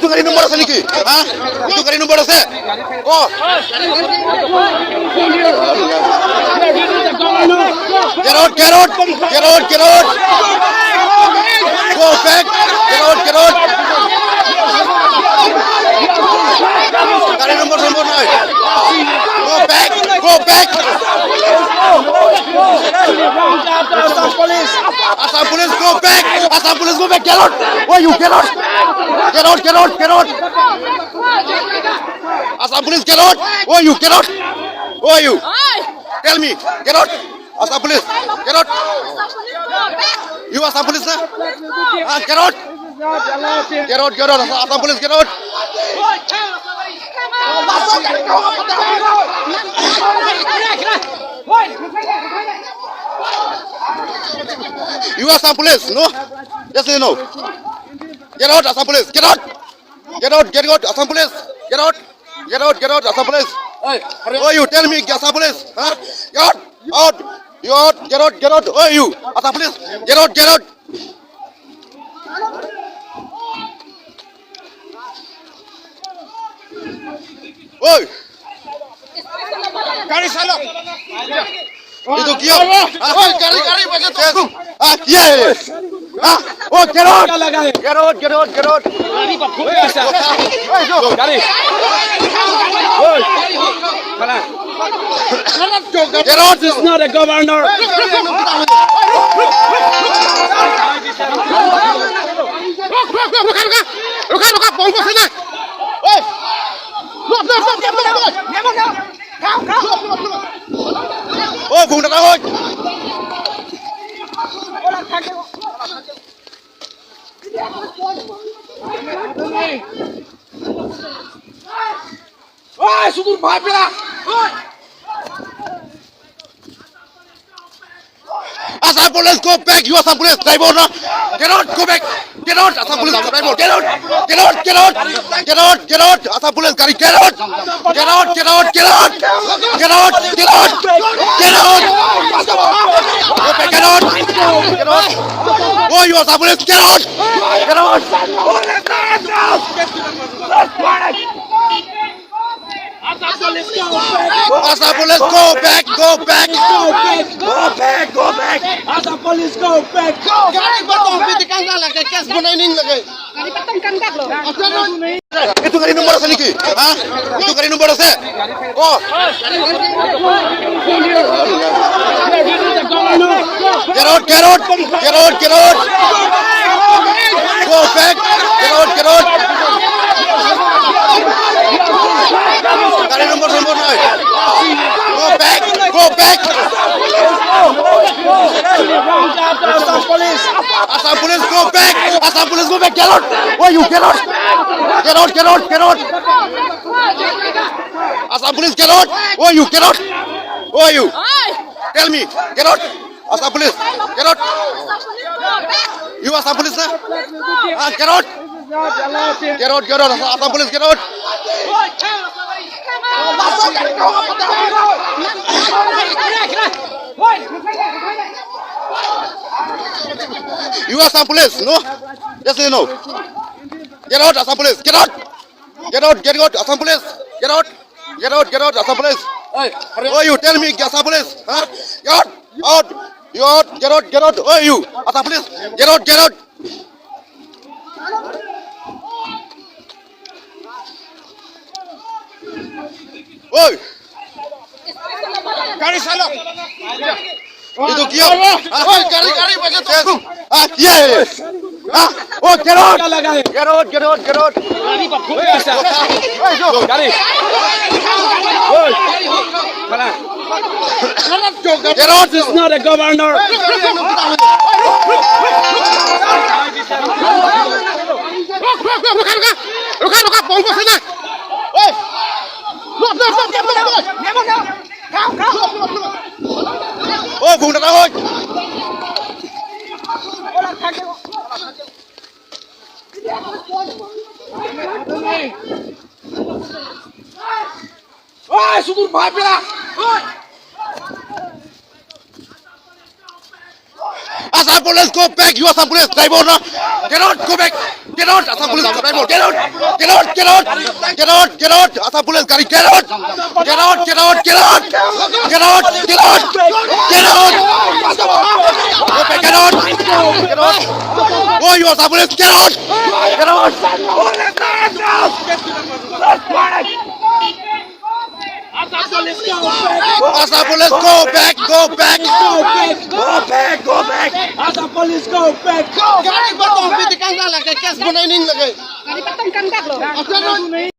Itu garing nomor asa niki? Hah? Itu garing nomor asa? Oh. Get out, get out, get out, get out. Go back. Get out, get out. Garing nomor nai. Go back, go back. Assam police, go back. Assam police, go back. Get out. Why you get out? Get out, get out, get out. Assam police, get out. Why you get out? Who are you? Tell me. Get out. Assam police, get out. You Assam police, sir? Get out. Get out, get out. Assam police, get out. You Assam police, no? Yes or no? Get out, Assam police, get out. Get out, get out, Assam police. Get out. Get out, get out, Assam police. Oh, you tell me, Assam police. Huh? Get out, out. You out, get out, get out. Oh, you, Assam police. Get out, get out. Oi! Gaड़ी सालो! ये तो किया? ओए गाड़ी बजे तो! किया है? Oh, get out! Get out, get out, get out! गाड़ी पर खोल ऐसा! ओए जो गाड़ी! ओए! बना! Get out! This is not a governor! रुका पहुंच से ना! ओए! Oh, buông ra thôi. Ôi, xuống tụt bài ra. Assam police, go back. You Assam police, driver na. Get out, go back. Get out, Assam police, driver. Get out, get out, get out, get out, get out. Assam police, gari, get out. Get out, get out, get out. Get out, get out, get out. Go back, get out. Get out. Oh, you Assam police, get out. Get out. Assam police, go back, go back. Go back, go back. Assam police, go back. Garing batong pitikan na lagay, kes bunaining lagay. Garing batong kandak lo. Itu garing nomor asa niki? Hah? Itu garing nomor asa? Oh. Get out, get out, get out, get out. Go back. Get out, get out. Garing nomor nai. Go back, go back. Assam police, go back. Assam police, go back. Get out. Why you get out? Get out, get out, get out. Assam police, get out. Why you get out? Who are you? Tell me. Get out. Assam police, get out. You Assam police, sir? Get out. Get out, get out. Assam police, get out. You Assam police, no? Yes or no? Get out, Assam police, get out. Get out, get out, Assam police. Get out. Get out, get out, Assam police. Oh, you tell me, Assam police. Huh? Get out, out. You out, get out, get out. Oh, you, Assam police. Get out, get out. Oi! गाड़ी सालो! ये तो किया? ओए गाड़ी बजे तो! किया है? Oh, get out! Get out, get out, get out! गाड़ी पर खोल ऐसा! ओए जो गाड़ी! ओए! बना! Get out! This is not a governor! रुका पहुंच से ना! ओए! Oh, buông ra thôi. Ôi, xuống tụt bài ra. Assam police, go back. You Assam police, driver na. Get out, go back. Get out! Assam police, drive out! Get out! Get out! Get out! Get out! Get out! Assam police, Gari, get out! Get out! Get out! Get out! Get out! Get out! Get out! Go back! Get out! Get out! Oh, you Assam police, get out! Get out! Assam police, go back! Go back! Go back! Go back! Assam police go back. Gari, bato, pitikan na lagay, kes gunainin lagay. Kali patungkan kak lo.